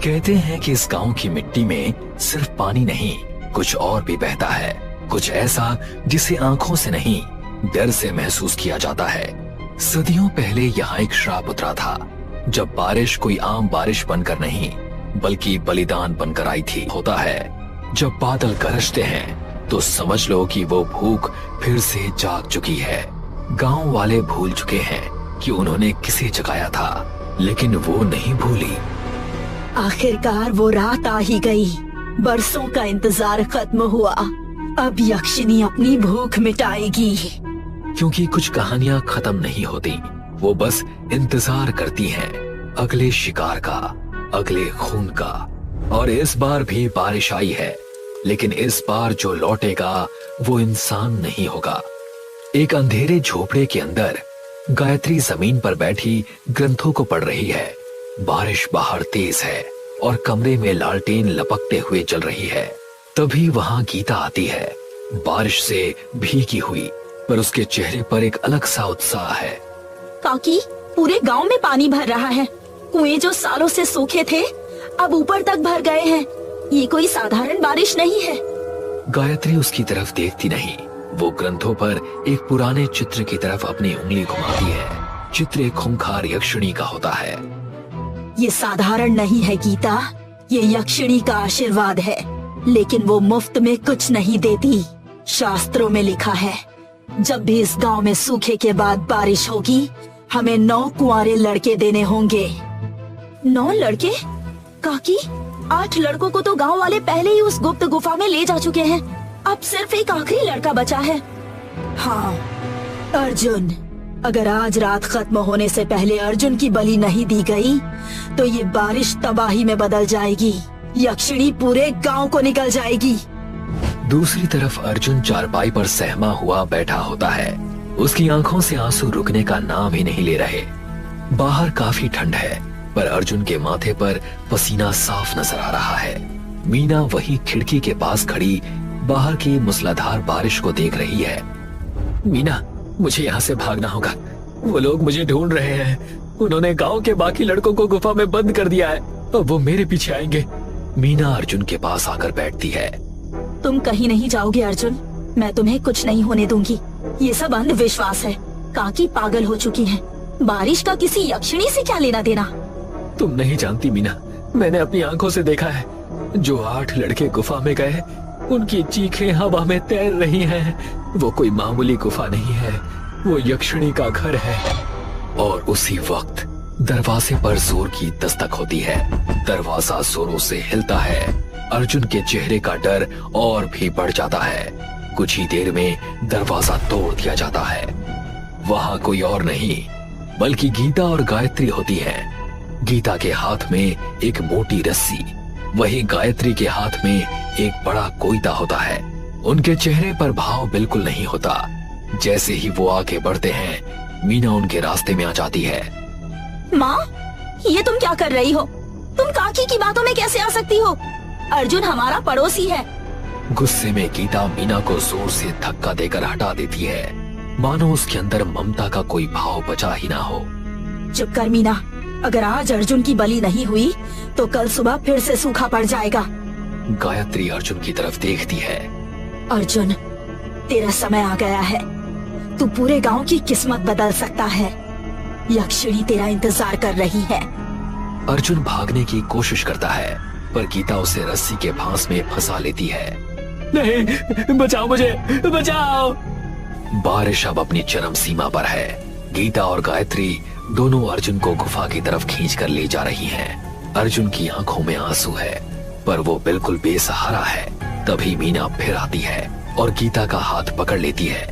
कहते हैं कि इस गांव की मिट्टी में सिर्फ पानी नहीं, कुछ और भी बहता है, कुछ ऐसा जिसे आंखों से नहीं, डर से महसूस किया जाता है। सदियों पहले यहाँ एक श्राप उतरा था, जब बारिश कोई आम बारिश बनकर नहीं बल्कि बलिदान बनकर आई थी। होता है जब बादल गरजते हैं तो समझ लो कि वो भूख फिर से जाग चुकी है। गांव वाले भूल चुके हैं कि उन्होंने किसे जगाया था, लेकिन वो नहीं भूली। आखिरकार वो रात आ ही गई। बरसों का इंतजार खत्म हुआ। अब यक्षिनी अपनी भूख मिटाएगी। क्योंकि कुछ कहानियां खत्म नहीं होती, वो बस इंतजार करती हैं अगले शिकार का, अगले खून का। और इस बार भी बारिश आई है, लेकिन इस बार जो लौटेगा वो इंसान नहीं होगा। एक अंधेरे झोपड़े के अंदर गायत्री जमीन पर बैठी ग्रंथों को पढ़ रही है। बारिश बाहर तेज है और कमरे में लालटेन लपकते हुए चल रही है। तभी वहां गीता आती है, बारिश से भीगी हुई, पर उसके चेहरे पर एक अलग सा उत्साह है। काकी, पूरे गांव में पानी भर रहा है। कुएं जो सालों से सूखे थे अब ऊपर तक भर गए हैं। ये कोई साधारण बारिश नहीं है। गायत्री उसकी तरफ देखती नहीं, वो ग्रंथों पर एक पुराने चित्र की तरफ अपनी उंगली घुमाती है। चित्र एक खूंखार यक्षिणी का होता है। ये साधारण नहीं है गीता, ये यक्षिणी का आशीर्वाद है। लेकिन वो मुफ्त में कुछ नहीं देती। शास्त्रों में लिखा है, जब भी इस गांव में सूखे के बाद बारिश होगी, हमें 9 कुंवारे लड़के देने होंगे। 9 लड़के? काकी, 8 लड़कों को तो गांव वाले पहले ही उस गुप्त गुफा में ले जा चुके हैं। अब सिर्फ एक आखिरी लड़का बचा है। हाँ, अर्जुन। अगर आज रात खत्म होने से पहले अर्जुन की बलि नहीं दी गई, तो ये बारिश तबाही में बदल जाएगी। यक्षिणी पूरे गांव को निकल जाएगी। दूसरी तरफ अर्जुन चारपाई पर सहमा हुआ बैठा होता है। उसकी आंखों से आंसू रुकने का नाम ही नहीं ले रहे। बाहर काफी ठंड है, पर अर्जुन के माथे पर पसीना साफ नजर आ रहा है। मीना वही खिड़की के पास खड़ी बाहर की मूसलाधार बारिश को देख रही है। मीना, मुझे यहाँ से भागना होगा। वो लोग मुझे ढूंढ रहे हैं। उन्होंने गांव के बाकी लड़कों को गुफा में बंद कर दिया है। अब वो मेरे पीछे आएंगे। मीना अर्जुन के पास आकर बैठती है। तुम कहीं नहीं जाओगे अर्जुन, मैं तुम्हें कुछ नहीं होने दूंगी। ये सब अंधविश्वास है। काकी पागल हो चुकी है। बारिश का किसी यक्षिणी से क्या लेना देना। तुम नहीं जानती मीना, मैंने अपनी आंखों से देखा है। जो 8 लड़के गुफा में गए, उनकी चीखें हवा में तैर रही हैं। वो कोई मामूली गुफा नहीं है, वो यक्षिणी का घर है। और उसी वक्त दरवाजे पर जोर की दस्तक होती है। दरवाजा जोरों से हिलता है। अर्जुन के चेहरे का डर और भी बढ़ जाता है। कुछ ही देर में दरवाजा तोड़ दिया जाता है। वहां कोई और नहीं बल्कि गीता और गायत्री होती हैं। गीता के हाथ में एक मोटी रस्सी, वहीं गायत्री के हाथ में एक बड़ा कोयता होता है। उनके चेहरे पर भाव बिल्कुल नहीं होता। जैसे ही वो आगे बढ़ते हैं, मीना उनके रास्ते में आ जाती है। माँ, ये तुम क्या कर रही हो? तुम काकी की बातों में कैसे आ सकती हो? अर्जुन हमारा पड़ोसी है। गुस्से में गीता मीना को जोर से धक्का देकर हटा देती है, मानो उसके अंदर ममता का कोई भाव बचा ही ना हो। चुप कर मीना, अगर आज अर्जुन की बलि नहीं हुई तो कल सुबह फिर से सूखा पड़ जाएगा। गायत्री अर्जुन की तरफ देखती है। अर्जुन, तेरा समय आ गया है। तू पूरे गांव की किस्मत बदल सकता है। यक्षिणी तेरा इंतजार कर रही है। अर्जुन भागने की कोशिश करता है, पर गीता उसे रस्सी के फांस में फंसा लेती है। नहीं, बचाओ मुझे, बचाओ। बारिश अब अपनी चरम सीमा पर है। गीता और गायत्री दोनों अर्जुन को गुफा की तरफ खींच कर ले जा रही हैं। अर्जुन की आंखों में आंसू है, पर वो बिल्कुल बेसहारा है। तभी मीना फिर आती है और गीता का हाथ पकड़ लेती है।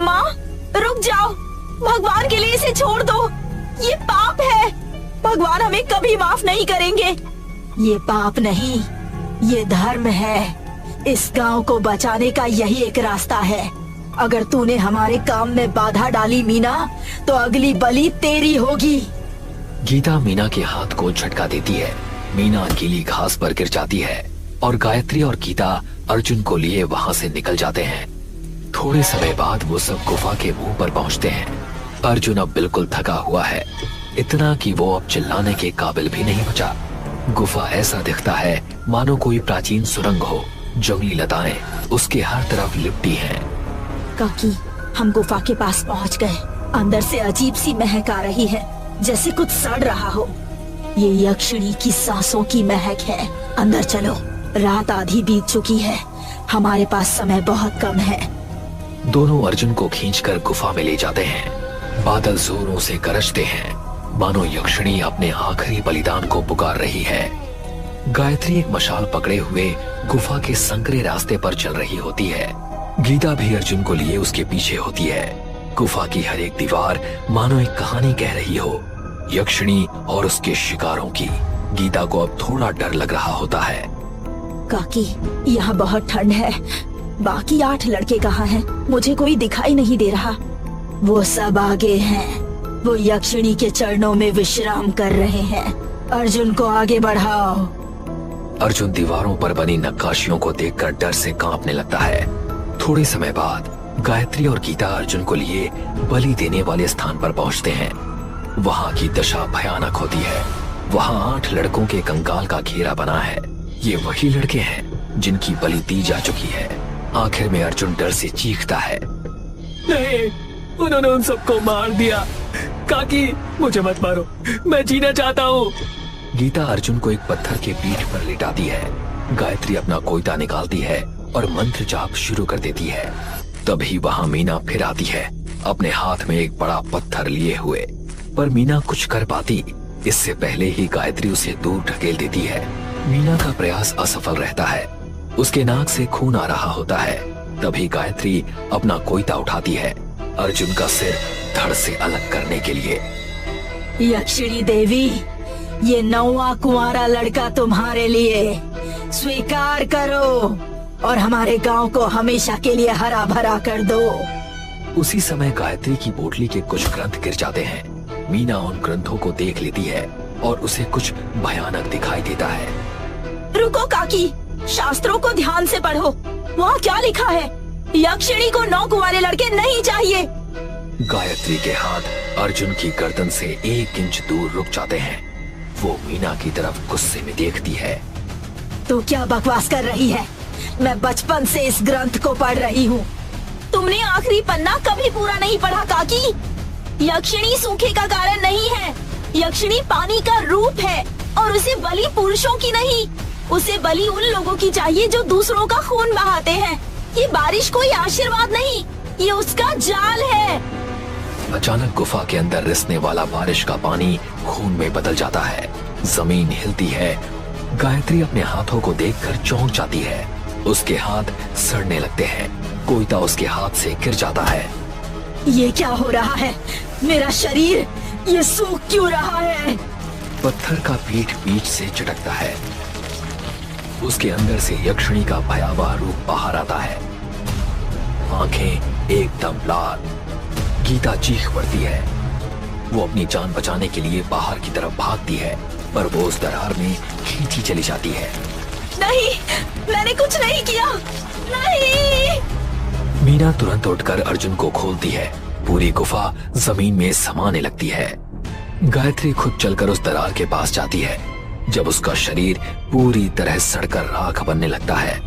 माँ, रुक जाओ। भगवान के लिए इसे छोड़ दो। ये पाप है। भगवान हमें कभी माफ नहीं करेंगे। ये पाप नहीं, ये धर्म है। इस गांव को बचाने का यही एक रास्ता है। अगर तूने हमारे काम में बाधा डाली मीना, तो अगली बलि तेरी होगी। गीता मीना के हाथ को झटका देती है। मीना गीली घास पर गिर जाती है और गायत्री और गीता अर्जुन को लिए वहां से निकल जाते हैं। थोड़े समय बाद वो सब गुफा के मुंह पर पहुंचते हैं। अर्जुन अब बिल्कुल थका हुआ है, इतना कि वो अब चिल्लाने के काबिल भी नहीं बचा। गुफा ऐसा दिखता है मानो कोई प्राचीन सुरंग हो। जंगली लताएं उसके हर तरफ लिपटी हैं। काकी, हम गुफा के पास पहुंच गए। अंदर से अजीब सी महक आ रही है, जैसे कुछ सड़ रहा हो। ये यक्षिणी की सांसों की महक है। अंदर चलो, रात आधी बीत चुकी है, हमारे पास समय बहुत कम है। दोनों अर्जुन को खींचकर गुफा में ले जाते हैं। बादल जोरों से गरजते हैं, मानो यक्षिणी अपने आखिरी बलिदान को पुकार रही है। गायत्री एक मशाल पकड़े हुए गुफा के संकरे रास्ते पर चल रही होती है। गीता भी अर्जुन को लिए उसके पीछे होती है। गुफा की हर एक दीवार मानो एक कहानी कह रही हो, यक्षिणी और उसके शिकारों की। गीता को अब थोड़ा डर लग रहा होता है। काकी, यहाँ बहुत ठंड है। बाकी 8 लड़के कहाँ हैं? मुझे कोई दिखाई नहीं दे रहा। वो सब आगे हैं। वो यक्षिणी के चरणों में विश्राम कर रहे हैं। अर्जुन को आगे बढ़ाओ। अर्जुन दीवारों पर बनी नक्काशियों को देखकर डर से कांपने लगता है। थोड़े समय बाद गायत्री और गीता अर्जुन को लिए बलि देने वाले स्थान पर पहुंचते हैं। वहां की दशा भयानक होती है। वहां 8 लड़कों के कंकाल का घेरा बना है। ये वही लड़के हैं जिनकी बलि दी जा चुकी है। आखिर में अर्जुन डर से चीखता है, नहीं, उन्होंने उन सबको मार दिया। काकी, मुझे मत मारो, मैं जीना चाहता हूँ। गीता अर्जुन को एक पत्थर के पीठ पर लिटाती है। गायत्री अपना कोयता निकालती है और मंत्र जाप शुरू कर देती है। तभी वहाँ मीना फिर आती है, अपने हाथ में एक बड़ा पत्थर लिए हुए। पर मीना कुछ कर पाती इससे पहले ही गायत्री उसे दूर ढकेल देती है। मीना का प्रयास असफल रहता है। उसके नाक से खून आ रहा होता है। तभी गायत्री अपना कोयता उठाती है, अर्जुन का सिर धड़ से अलग करने के लिए। यक्षिणी देवी, ये 9वां कुंवारा लड़का तुम्हारे लिए। स्वीकार करो और हमारे गांव को हमेशा के लिए हरा भरा कर दो। उसी समय गायत्री की पोटली के कुछ ग्रंथ गिर जाते हैं। मीना उन ग्रंथों को देख लेती है और उसे कुछ भयानक दिखाई देता है। रुको काकी, शास्त्रों को ध्यान से पढ़ो। वहाँ क्या लिखा है? यक्षिणी को 9 कुंवारे लड़के नहीं चाहिए। गायत्री के हाथ अर्जुन की गर्दन से 1 इंच दूर रुक जाते हैं। वो मीना की तरफ गुस्से में देखती है। तो क्या बकवास कर रही है? मैं बचपन से इस ग्रंथ को पढ़ रही हूँ। तुमने आखिरी पन्ना कभी पूरा नहीं पढ़ा काकी। यक्षिणी सूखे का कारण नहीं है। यक्षिणी पानी का रूप है और उसे बलि पुरुषों की नहीं, उसे बलि उन लोगों की चाहिए जो दूसरों का खून बहाते हैं। ये बारिश कोई आशीर्वाद नहीं, ये उसका जाल है। अचानक गुफा के अंदर रिसने वाला बारिश का पानी खून में बदल जाता है। जमीन हिलती है। गायत्री अपने हाथों को देखकर चौंक जाती है। उसके हाथ सड़ने लगते हैं। कोयता उसके हाथ से गिर जाता है। ये क्या हो रहा है? मेरा शरीर ये सूख क्यों रहा है? पत्थर का पीठ बीच से चटकता है। उसके अंदर से यक्षिणी का भयावह रूप बाहर आता है। आंखें एकदम लाल। गीता चीख पड़ती है। वो अपनी जान बचाने के लिए बाहर की तरफ भागती है, पर वो उस दरार में खींची चली जाती है। नहीं, मैंने कुछ नहीं किया। नहीं। मीना तुरंत उठकर अर्जुन को खोलती है। पूरी गुफा जमीन में समाने लगती है। गायत्री खुद चलकर उस दरार के पास जाती है। जब उसका शरीर पूरी तरह सड़कर राख बनने लगता है।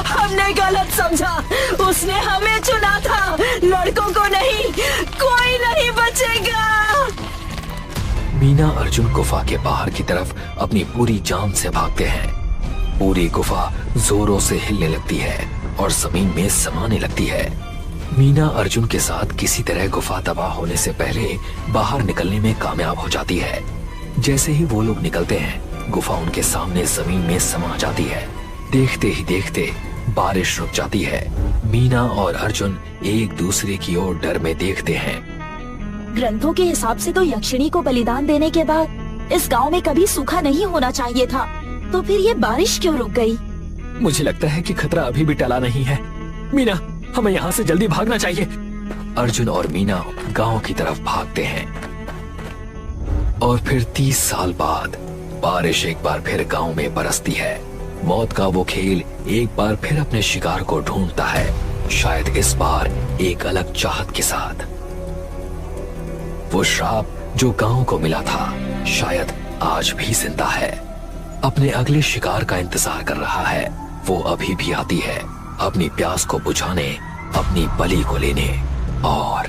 हमने गलत समझा। उसने हमें चुना था, लड़कों को नहीं। कोई नहीं बचेगा। मीना अर्जुन गुफा के बाहर की तरफ अपनी पूरी जान से भागते हैं। पूरी गुफा जोरों से हिलने लगती है और जमीन में समाने लगती है। मीना अर्जुन के साथ किसी तरह गुफा तबाह होने से पहले बाहर निकलने में कामयाब हो जाती है। जैसे ही वो लोग निकलते हैं, गुफा उनके सामने जमीन में समा जाती है। देखते ही देखते बारिश रुक जाती है। मीना और अर्जुन एक दूसरे की ओर डर में देखते हैं। ग्रंथों के हिसाब से तो यक्षिणी को बलिदान देने के बाद इस गांव में कभी सूखा नहीं होना चाहिए था। तो फिर ये बारिश क्यों रुक गई? मुझे लगता है कि खतरा अभी भी टला नहीं है। मीना, हमें यहाँ से जल्दी भागना चाहिए। अर्जुन और मीना गांव की तरफ भागते हैं। और फिर 30 साल बाद बारिश एक बार फिर गांव में बरसती है। मौत का वो खेल एक बार फिर अपने शिकार को ढूंढता है, शायद इस बार एक अलग चाहत के साथ। वो श्राप जो गांव को मिला था शायद आज भी जिंदा है, अपने अगले शिकार का इंतजार कर रहा है। वो अभी भी आती है, अपनी प्यास को बुझाने, अपनी बलि को लेने और